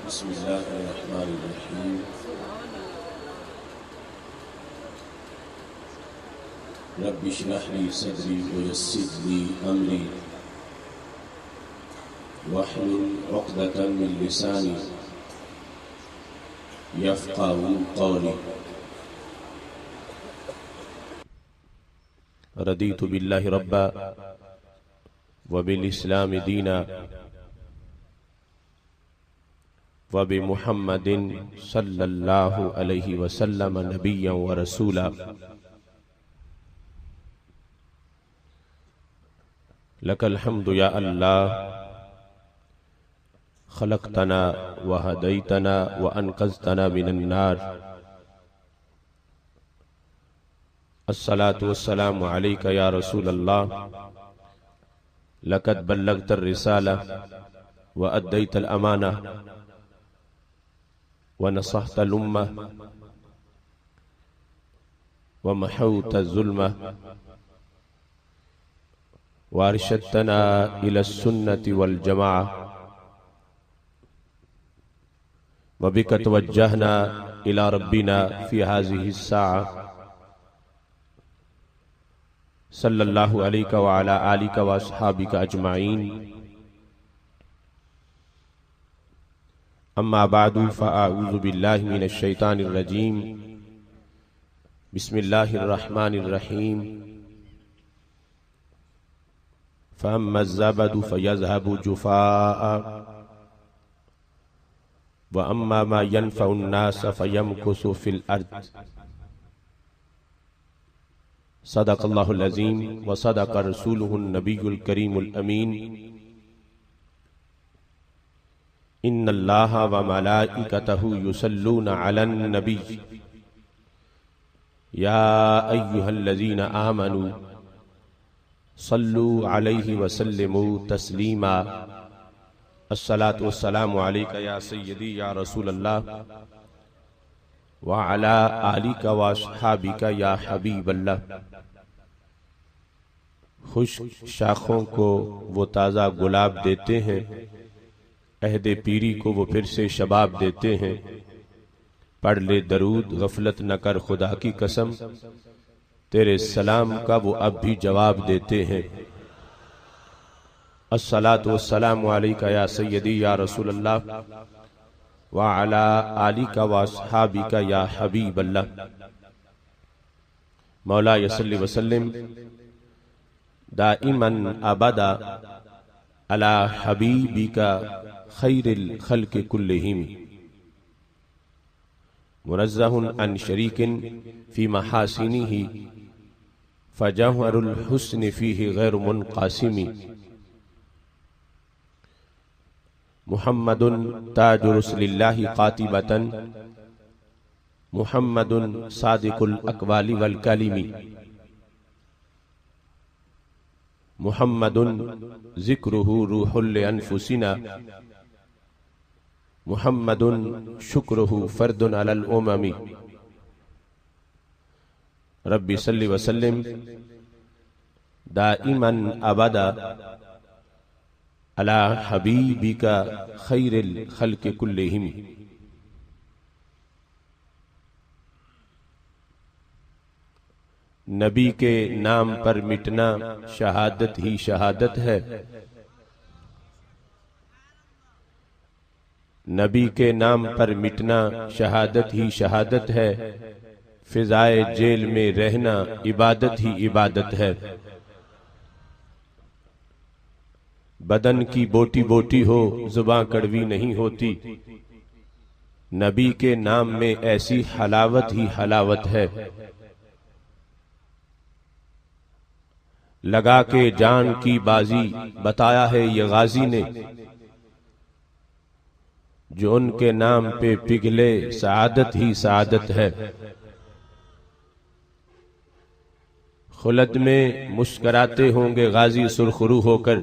बिस्मिल्लाहिर्रहमानिर्रहीम। रब्बि इश्रह ली सदरी व यस्सिर ली अमरी वहलुल उक़दतम मिन लिसानी यफ़क़हू क़ौली। रदीतु बिल्लाहि रब्बा व बिल इस्लामि दीना व बि मुहम्मदिन सल्लल्लाहु अलैहि वसल्लम नबिय्यन व रसूला। लकल हम्दु या अल्लाह, खलक़तना व हदैतना व अनक़ज़तना मिनन नार। अस्सलातु वस्सलामु अलैका या रसूल अल्लाह, लक़द बल्लग़तर रिसाला व अद्दैतल अमाना व नसहतल उम्मह व महौत ज़ुल्मह व अरशदतना इलस सुन्नति वल जमाअ व बिका तवज्जहना इला रब्बिना फी हाज़िहि स्साअ। सल्लल्लाहु अलैका व अला आलिका व अस्हाबिका अजमाइन। अम्मा बादु फ़अऊज़ु बिल्लाहि मिनश शैतानिर रजीम। बिस्मिल्लाहिर रहमानिर रहीम। फ़अम्मज़ ज़बदु फ़यज़हबु जुफ़ाअ व अम्मा मा यनफ़उन नास फ़यमकुसु फ़िल अर्ज़। सदक़ल्लाहुल अज़ीम व सदक़ रसूलुहुन नबियुल करीमुल अमीन। इन्नल्लाहा व मलाइकतहु युसल्लूना अलन नबी या अय्युहल्लज़ीना आमनू सल्लू अलैहि व सल्लिमू तस्लीमा। अस्सलातु वस्सलामु अलैका या सय्यदी या रसूल अल्लाह व अला आलिका व अस्हाबिका या हबीब अल्लाह। खुश्क शाखों को वो ताज़ा गुलाब देते हैं, अहदे पीरी को वो फिर से शबाब देते हैं। पढ़ ले दरूद गफलत न कर खुदा की कसम, तेरे सलाम का वो अब भी जवाब देते हैं। अस्सलातु वस्सलामु अलैका या सय्यदी या रसूल अल्लाह व अला आलिका व अस्हाबिका या हबीब अल्लाह। मौला यसल्लि वसल्लिम दाइमन अबदा अला हबीबिका खैरिल खल्क़ि कुल्लिहिम। मुनज़्ज़हुन अन शरीकिन फी महासिनिही फजौहरुल हुस्नि फीहि गैर मुनक़ासिमी। मुहम्मदुन ताजु रसूलिल्लाहि क़ातिबतन मुहम्मदुन सादिकुल अक़वालि वल कलिमी। मुहम्मदुन ज़िक्रुहु रूहुल अनफुसिना मुहम्मदुन शुक्रुहु फ़र्दुन अलल उममी। रब्बि सल्लि व सल्लिम दाइमन अबदा अला हबीबिका खैरिल खल्क़ि कुल्लिहिम। नबी के नाम पर मिटना शहादत ही शहादत है। नबी के नाम पर मिटना शहादत ही शहादत है। फिजाए जेल में रहना इबादत ही इबादत है। बदन की बोटी बोटी हो जुबां कड़वी नहीं होती, नबी के नाम में ऐसी हलावत ही हलावत है। लगा के जान की बाजी बताया है ये गाजी ने, जो उनके नाम पे पिघले सआदत ही सआदत है। खुलद में मुस्कराते होंगे गाजी सुरखरू होकर,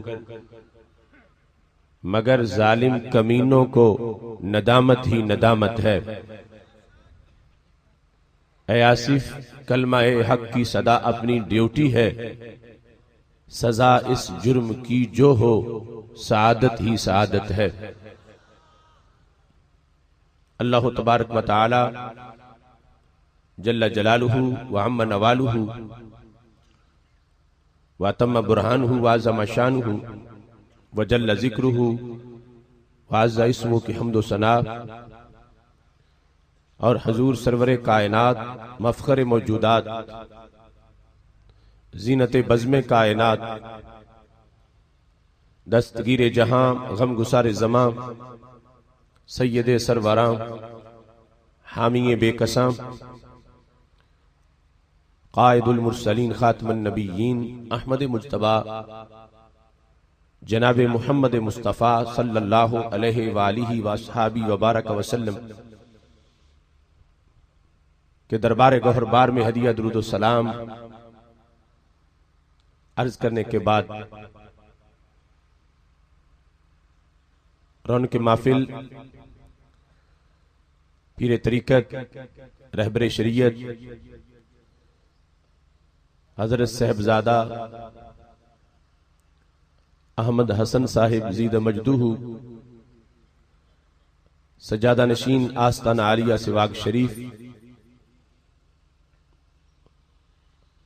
मगर जालिम कमीनों को नदामत ही नदामत है। ऐ आसिफ कलमा-ए हक की सदा अपनी ड्यूटी है, सजा इस जुर्म की जो हो सआदत ही सआदत है। अल्लाह तबारक व तआला जल्ल जलालुहु व अम्मा नवालुहु व तम्मा बुरहानुहु व अज़्ज़म शानुहु व जल्ल ज़िक्रुहु व अज़्ज़ा इस्मुहु की हम्द व सना और हजूर सरवरे कायनात मफ़ख़र मौजूदात ज़ीनत बज़्म कायनात दस्तगीर जहां गम गुसार ज़मां सैयद सरवरां हामी बेकसां क़ाइदुल मुरसलीन ख़ातमुन नबिय्यीन अहमद मुज्तबा जनाब मुहम्मद मुस्तफ़ा सल्लल्लाहु अलैहि वालिहि वस्हाबी वबारक वसल्लम के दरबार गौहरबार में हदिया दुरूद सलाम अर्ज करने के बाद रौनक महफिल पीर तरीक़त रहबर शरीयत हजरत साहिबजादा अहमद हसन साहिब ज़ीद मजदूहु सजादा नशीन आस्ताना आलिया सिवाग शरीफ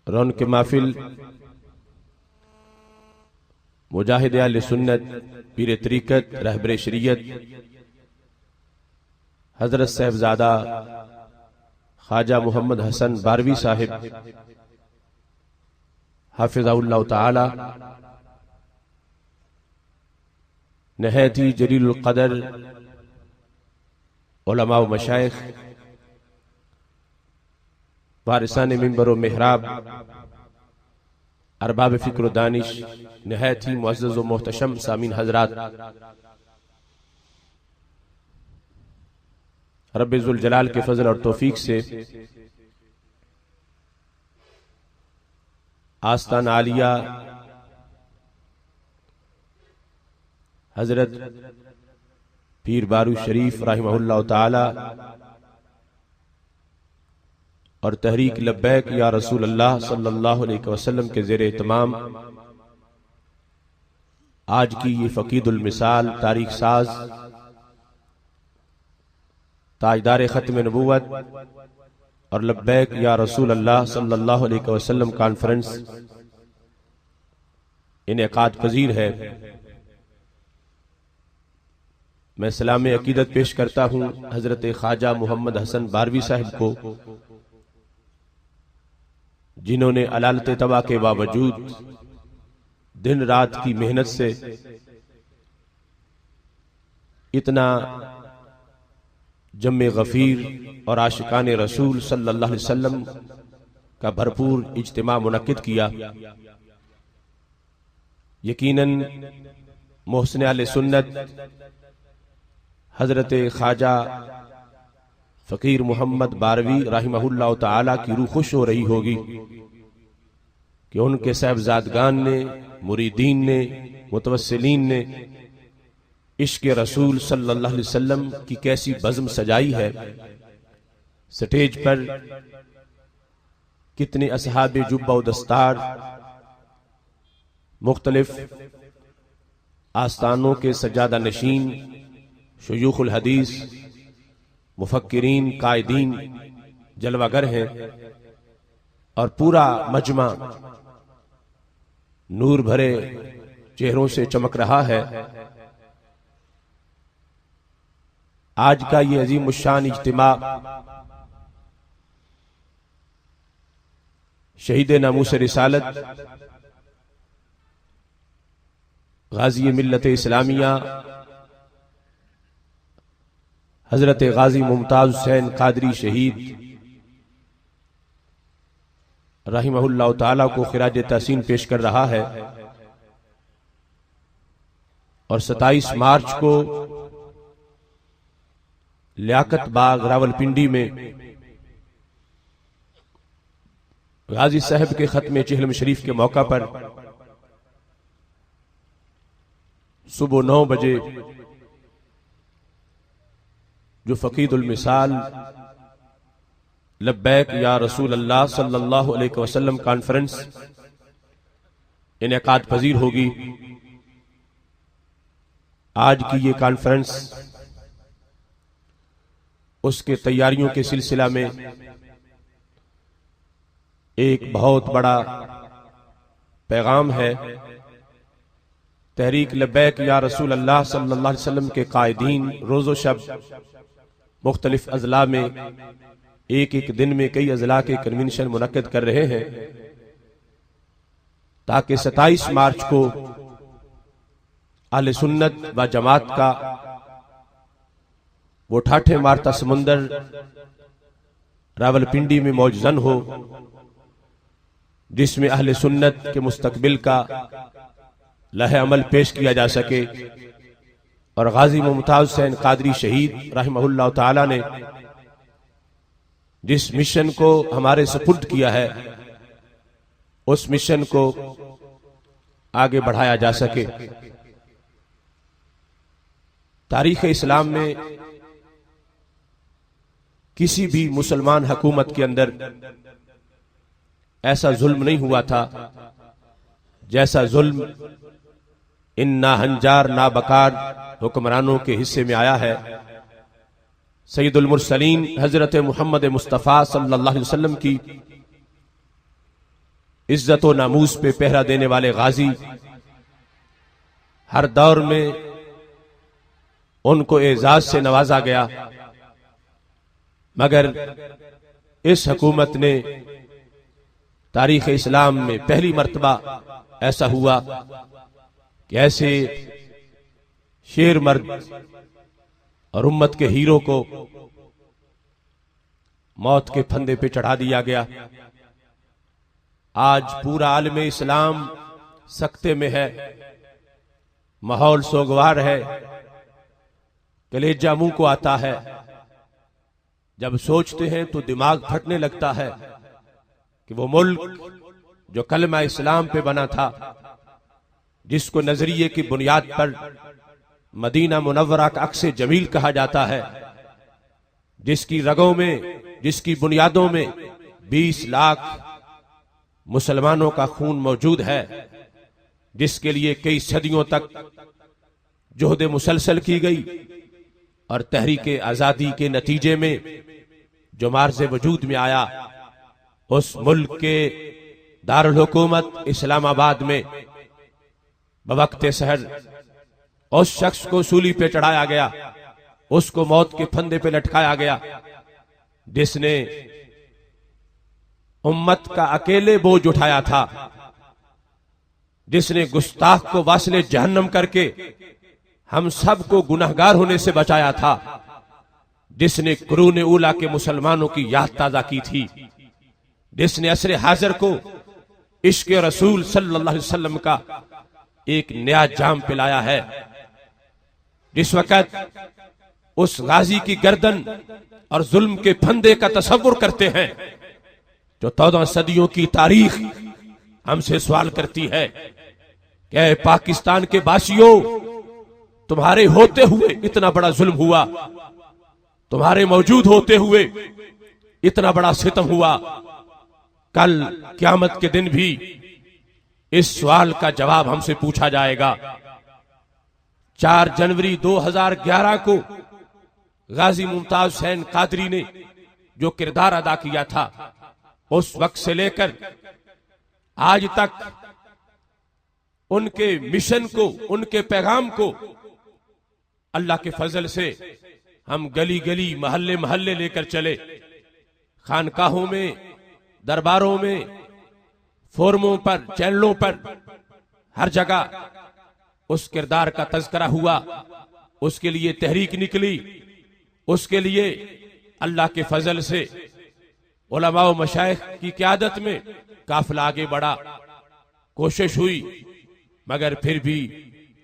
रौनक महफिल मुजाहिद अहले सुन्नत पीर तरीक़त रहबर शरीयत हजरत साहिबजादा ख्वाजा मोहम्मद हसन बारवी साहिब हाफिज़हुल्लाह ताला नहायती जलीलुल क़दर उलमा व मशाइख वारिसान मिंबर व मेहराब अरबाब फ़िक्र दानिश नहायती मुअज़्ज़ज़ व मोहतशम सामीन हजरात, रब्बे ज़ुल जलाल के फजल और तौफीक से आस्ताना आलिया हजरत पीर बारू शरीफ रहमहुल्लाह ताला और तहरीक लब्बैक या रसूल अल्लाह सल्लल्लाहु अलैहि वसल्लम के ज़ेरे तमाम आज की ये फ़कीदुल मिसाल तारीख साज ताजदार ख़त्म नबूवत और लब्बैक या रसूल अल्लाह सल्लल्लाहु अलैहि वसल्लम कॉन्फ्रेंस इनेकाद पजीर है। मैं सलाम अकीदत पेश करता हूँ हजरत ख्वाजा मोहम्मद हसन बारवी साहिब को, जिन्होंने अलालत तबा के बावजूद दिन रात की मेहनत से इतना जम्मे गफीर और आशिकान रसूल सल्लल्लाहु अलैहि वसल्लम का भरपूर इज्तिमा मुनक्किद किया। यकीनन मोहसिन आले सुन्नत हजरत ख्वाजा फकीर मोहम्मद बारवी रहमहुल्लाह ताला की रूह खुश हो रही होगी कि उनके साहिबजादगान ने, मुरीदीन ने, मुतवस्सिलीन ने इश्क रसूल सल्लल्लाहु अलैहि वसल्लम की कैसी बज़्म सजाई है। स्टेज पर कितने असहाबे जुब्बा व दस्तार मुख्तलिफ आस्थानों के सजादा नशीन शुयूखुल हदीस मुफक्किरीन कायदीन जलवागर हैं और पूरा मजमा नूर भरे चेहरों से चमक रहा है। आज का ये अजीम शान इज्तिमा शहीद नामूस रिसालत गाजी मिल्लत इस्लामिया हजरत गाजी मुमताज हुसैन कादरी शहीद रहमहुल्लाह ताला को खिराज तहसीन पेश कर रहा है और 27 मार्च को लियाकत बाग रावलपिंडी में गाजी साहब के खत्मे चिहलम शरीफ के मौका पर सुबह 9 बजे जो फकीदुल मिसाल लब्बैक या रसूल अल्लाह सल्लल्लाहु अलैहि वसल्लम कॉन्फ्रेंस इनेकाद पजीर होगी। आज की ये कॉन्फ्रेंस उसके तैयारियों के सिलसिला में एक बहुत बड़ा पैगाम है। तहरीक लब्बैक या रसूल अल्लाह सल्लल्लाहु अलैहि वसल्लम के कायदीन रोज़ो शब मुख्तलिफ अजला में एक एक दिन में कई अजला के कन्वेंशन मुनक्किद कर रहे हैं, ताकि 27 मार्च को अहले सुन्नत व जमात का वो ठाठे मारता समुंदर रावलपिंडी में मौजूद हो, जिसमें अहले सुन्नत के मुस्तकबिल का लहे अमल पेश किया जा सके। और गाजी मुमताज हुसैन कादरी शहीद रहमहुल्लाह ताला ने जिस मिशन को हमारे सुपुर्द किया है, उस मिशन को आगे बढ़ाया जा सके। तारीख इस्लाम में किसी भी मुसलमान हुकूमत के अंदर ऐसा जुल्म नहीं हुआ था जैसा जुल्म इन नाहंजार नाबकार हुक्मरानों के हिस्से में आया है। सैयदुल मुरसलीन हजरत मोहम्मद मुस्तफ़ा सल्लल्लाहु अलैहि वसल्लम की इज्जत व नामूस पे पहरा देने वाले गाजी हर दौर में उनको एजाज से नवाजा गया, मगर इस हुकूमत ने तारीख इस्लाम में पहली मर्तबा ऐसा हुआ कि ऐसे शेर मर्द और उम्मत के हीरो को मौत के फंदे पे चढ़ा दिया गया। आज पूरा आलम इस्लाम सख्ते में है, माहौल सोगवार है, कलेजा मुंह को आता है। जब सोचते हैं तो दिमाग फटने लगता है कि वो मुल्क जो कलमा इस्लाम पे बना था, जिसको नजरिए की बुनियाद पर मदीना मुनव्वरा का अक्स जमील कहा जाता है, जिसकी रगों में, जिसकी बुनियादों में 20 लाख मुसलमानों का खून मौजूद है, जिसके लिए कई सदियों तक जोहद मुसलसल की गई और तहरीक आजादी के नतीजे में जो मार्ज़ वजूद में आया, उस मुल्क के दारुल हुकूमत इस्लामाबाद में बवक्ते सहर उस शख्स को सूली पे चढ़ाया गया, उसको मौत के फंदे पे लटकाया गया, जिसने उम्मत का अकेले बोझ उठाया था, जिसने गुस्ताख को वासिले जहन्नम करके हम सबको गुनहगार होने से बचाया था, जिसने कुरून उला के मुसलमानों की याद ताजा की थी, जिसने असरे हाजिर को इश्क रसूल सल्लल्लाहु अलैहि वसल्लम का एक नया जाम पिलाया है। जिस वक़्त उस गाजी की गर्दन और जुल्म के फंदे का तसव्वुर करते हैं, जो 14 सदियों की तारीख हमसे सवाल करती है कि पाकिस्तान के बाशियों, तुम्हारे होते हुए इतना बड़ा जुल्म हुआ, तुम्हारे मौजूद होते हुए इतना बड़ा सितम हुआ, कल क़यामत के दिन भी इस सवाल का जवाब हमसे पूछा जाएगा। 4 जनवरी 2011 को गाजी मुमताज हुसैन कादरी ने जो किरदार अदा किया था, उस वक्त से लेकर आज तक उनके मिशन को, उनके पैगाम को अल्लाह के फजल से हम गली गली, महल्ले महल्ले लेकर चले। खानकाहों में, दरबारों में, फोरमों पर, चैनलों पर, हर जगह उस किरदार का तज़किरा हुआ, उसके लिए तहरीक निकली, उसके लिए अल्लाह के फजल से उलमा व मशाइख की क़यादत में काफिला आगे बढ़ा, कोशिश हुई, मगर फिर भी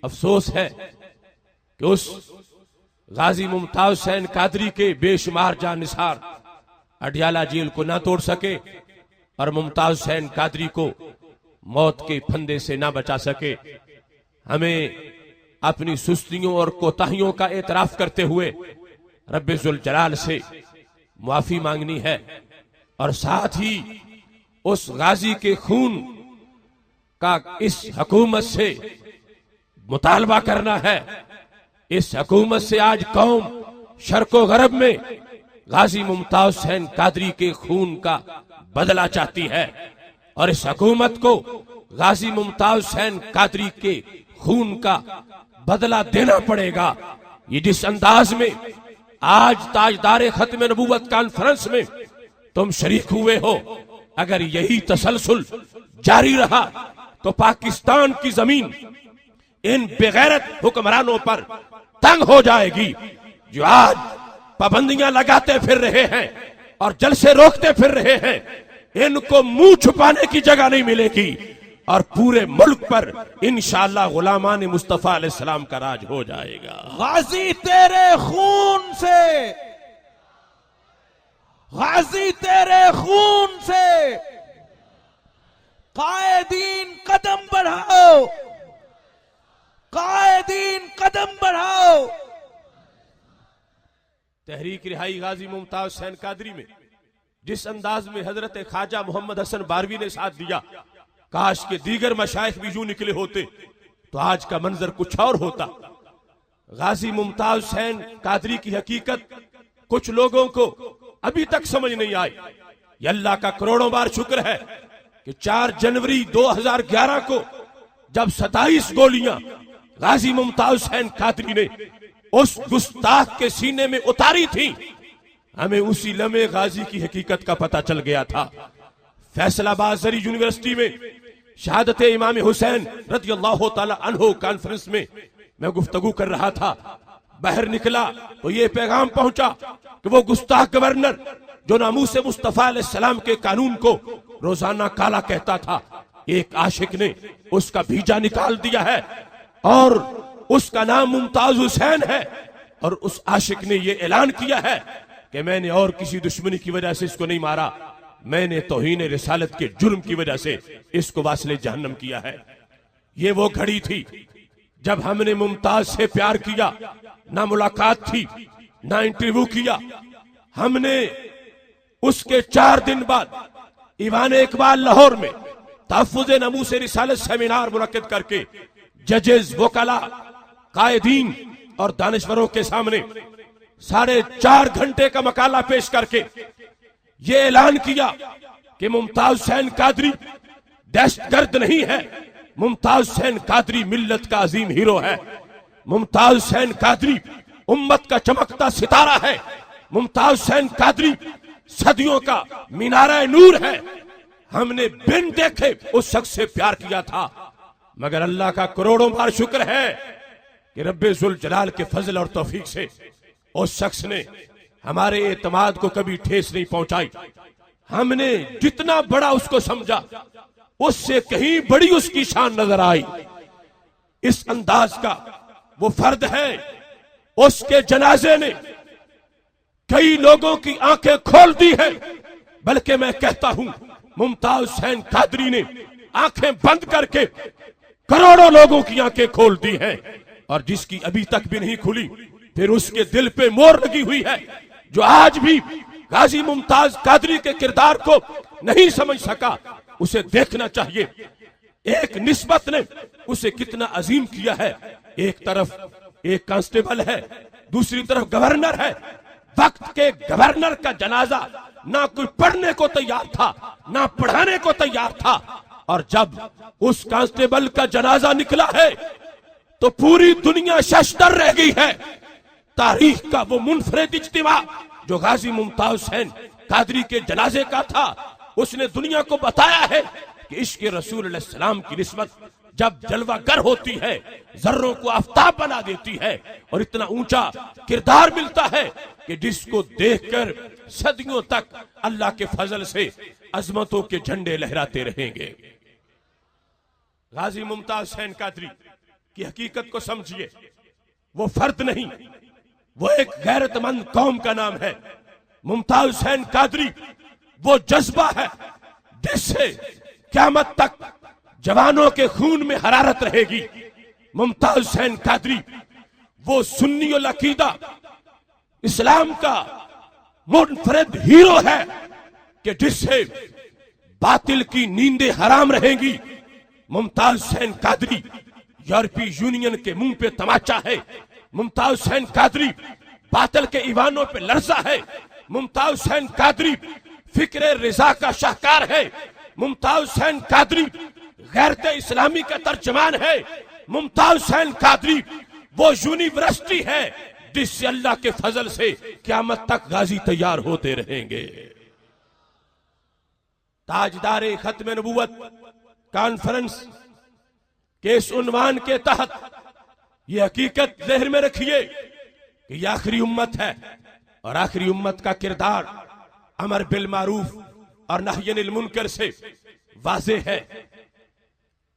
अफसोस है कि उस गाजी मुमताज हुसैन कादरी के बेशुमार जानिसार अडियाला जेल को ना तोड़ सके और मुमताज हुसैन कादरी को मौत के फंदे से ना बचा सके। हमें अपनी सुस्तियों और कोताहियों का एतराफ करते हुए रब्बे जुल जलाल से माफी मांगनी है और साथ ही उस गाजी के खून का इस हुकूमत से मुतालबा करना है। इस हुकूमत से आज कौम शर्को गरब में गाजी मुमताज हुसैन कादरी के खून का बदला चाहती है और इस हुकूमत को गाजी मुमताज हुसैन कादरी के खून का बदला देना पड़ेगा। ये जिस अंदाज में आज ताजदार खत्म नबूवत कॉन्फ्रेंस में तुम शरीक हुए हो, अगर यही तसलसल जारी रहा तो पाकिस्तान की जमीन इन बेगैरत हुक्मरानों पर तंग हो जाएगी जो आज पाबंदियां लगाते फिर रहे हैं और जलसे रोकते फिर रहे हैं। इनको मुंह छुपाने की जगह नहीं मिलेगी और पूरे मुल्क पर इंशाअल्लाह गुलामान मुस्तफा अलैहिस्सलाम का राज हो जाएगा। गाजी तेरे खून से, गाजी तेरे खून से, कायदीन कदम बढ़ाओ, कायदीन कदम बढ़ाओ। तहरीक रिहाई गाजी मुमताज हुसैन कादरी में जिस अंदाज में हजरत ख्वाजा मोहम्मद हसन बारवी ने साथ दिया, काश के दीगर मशाइख भी यूं निकले होते तो आज का मंजर कुछ और होता। गाजी मुमताज हुसैन कादरी की हकीकत कुछ लोगों को अभी तक समझ नहीं आई। ये अल्लाह का करोड़ों बार शुक्र है कि 4 जनवरी 2011 को जब 27 गोलियां गाजी मुमताज हुसैन कादरी ने उस गुस्ताख के सीने में उतारी थी, हमें उसी लम्हे गाजी की हकीकत का पता चल गया था। फैसलाबाद जरी यूनिवर्सिटी में शहादत इमाम हुसैन रज़ियल्लाहु ताला अन्हु कॉन्फ्रेंस में मैं गुफ्तगू कर रहा था। बाहर निकला तो ये पैगाम पहुंचा कि वो गुस्ताख गवर्नर जो नामूस मुस्तफा अलैहिस्सलाम के कानून को रोजाना काला कहता था, एक आशिक ने उसका भीजा निकाल दिया है और उसका नाम मुमताज हुसैन है और उस आशिक ने ये ऐलान किया है कि मैंने और किसी दुश्मनी की वजह से इसको नहीं मारा, मैंने तौहीन रिसालत के जुर्म की वजह से इसको वासिले जहन्नम किया है। ये वो घड़ी थी जब हमने मुमताज से प्यार किया, ना मुलाकात थी ना इंटरव्यू किया। हमने उसके 4 दिन बाद ईवान इकबाल लाहौर में तहफ्फुज़ नमूस रिसालत सेमिनार मुनक्किद करके जजेस, वकला, कायदीन और दानिश्वरों के सामने 4.5 घंटे का मकाला पेश करके ये ऐलान किया कि मुमताज हुसैन कादरी दहशतगर्द नहीं है, मुमताज हुसैन कादरी मिल्लत का अजीम हीरो है, मुमताज हुसैन कादरी उम्मत का चमकता सितारा है, मुमताज हुसैन कादरी सदियों का मीनारा नूर है। हमने बिन देखे उस शख्स से प्यार किया था, मगर अल्लाह का करोड़ों बार शुक्र है कि रब्बे जुल जलाल के फजल और तौफीक से उस शख्स ने हमारे एतमाद को कभी ठेस नहीं पहुंचाई। हमने जितना बड़ा उसको समझा उससे कहीं बड़ी उसकी शान नजर आई। इस अंदाज का वो फर्द है, उसके जनाजे ने कई लोगों की आंखें खोल दी है, बल्कि मैं कहता हूं मुमताज हुसैन कादरी ने आंखें बंद करके करोड़ों लोगों की आंखें खोल दी हैं और जिसकी अभी तक भी नहीं खुली फिर उसके दिल पे मोहर लगी हुई है, जो आज भी गाजी मुमताज कादरी के किरदार को नहीं समझ सका, उसे देखना चाहिए। एक निस्बत ने उसे कितना अजीम किया है। एक तरफ एक कांस्टेबल है, दूसरी तरफ गवर्नर है। वक्त के गवर्नर का जनाजा ना कोई पढ़ने को तैयार था ना पढ़ाने को तैयार था, और जब उस कांस्टेबल का जनाजा निकला है तो पूरी दुनिया शशदर रह गई है। तारीख का वो मुनफरिद इज्तिमा जो गाजी मुमताज हुसैन कादरी के जनाजे का था, उसने दुनिया को बताया है कि इश्क़ रसूल अलैहि सलाम की निस्बत जब जलवागर होती है, जर्रों को आफताब बना देती है और इतना ऊंचा किरदार मिलता है कि जिसको देखकर सदियों तक अल्लाह के फजल से अजमतों के झंडे लहराते रहेंगे। गाजी मुमताज हुसैन कादरी की हकीकत को समझिए। वो फर्द नहीं, वो एक गैरतमंद कौम का नाम है। मुमताज हुसैन कादरी वो जज्बा है जिससे क़यामत तक जवानों के खून में हरारत रहेगी। मुमताज हुसैन कादरी वो सुन्नी उल अकीदा इस्लाम का मुनफरिद हीरो है कि जिससे बातिल की नींदें हराम रहेंगी। मुमताज हुसैन कादरी यूरोपीय यूनियन के मुंह पे तमाचा है। मुमताज हुसैन कादरी बातिल के ईवानों पे लरसा है। मुमताज हुसैन कादरी फिक्र रिजा का शाहकार है। मुमताज हुसैन कादरी गैरत इस्लामी का तर्जमान है। मुमताज हुसैन कादरी वो यूनिवर्सिटी है जिससे अल्लाह के फजल से क़यामत तक गाजी तैयार होते रहेंगे। ताजदारे खत्म नबूवत कॉन्फ्रेंस के इस उन्वान के तहत ये हकीकत ज़हन में रखिए कि ये आखिरी उम्मत है और आखिरी उम्मत का किरदार अमर बिल मारूफ और नही अनिल मुनकर से वाज़े है।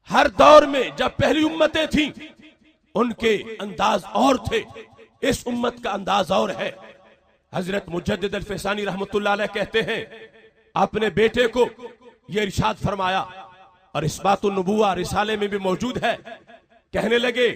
हर दौर में जब पहली उम्मतें थीं उनके अंदाज और थे, इस उम्मत का अंदाज और है। हजरत मुजद्दिद अल-फ़सानी रहमतुल्लाह अलैह कहते हैं अपने बेटे को यह इरशाद फरमाया और इस्बातुन नबुव्वा रिसाले में भी मौजूद है। कहने लगे